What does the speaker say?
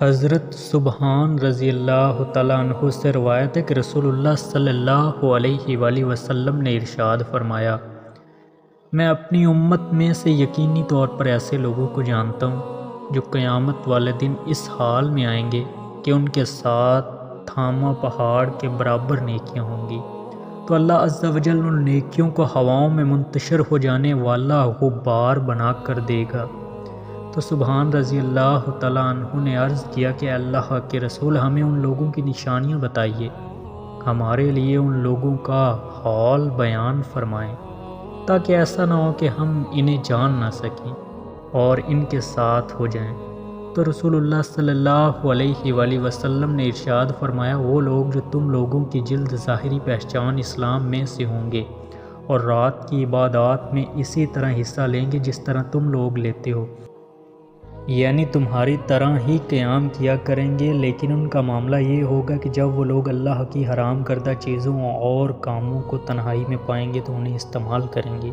حضرت سبحان رضی اللہ تعالیٰ عنہ سے روایت ہے کہ رسول اللہ صلی اللہ علیہ وآلہ وسلم نے ارشاد فرمایا، میں اپنی امت میں سے یقینی طور پر ایسے لوگوں کو جانتا ہوں جو قیامت والے دن اس حال میں آئیں گے کہ ان کے ساتھ تھاما پہاڑ کے برابر نیکیاں ہوں گی، تو اللہ عز و جل ان نیکیوں کو ہواؤں میں منتشر ہو جانے والا غبار بنا کر دے گا۔ تو سبحان رضی اللہ تعالیٰ عنہ نے عرض کیا کہ اللہ کے رسول، ہمیں ان لوگوں کی نشانیاں بتائیے، ہمارے لیے ان لوگوں کا حال بیان فرمائیں، تاکہ ایسا نہ ہو کہ ہم انہیں جان نہ سکیں اور ان کے ساتھ ہو جائیں۔ تو رسول اللہ صلی اللہ علیہ وآلہ وسلم نے ارشاد فرمایا، وہ لوگ جو تم لوگوں کی جلد ظاہری پہچان اسلام میں سے ہوں گے اور رات کی عبادات میں اسی طرح حصہ لیں گے جس طرح تم لوگ لیتے ہو، یعنی تمہاری طرح ہی قیام کیا کریں گے، لیکن ان کا معاملہ یہ ہوگا کہ جب وہ لوگ اللہ کی حرام کردہ چیزوں اور کاموں کو تنہائی میں پائیں گے تو انہیں استعمال کریں گے۔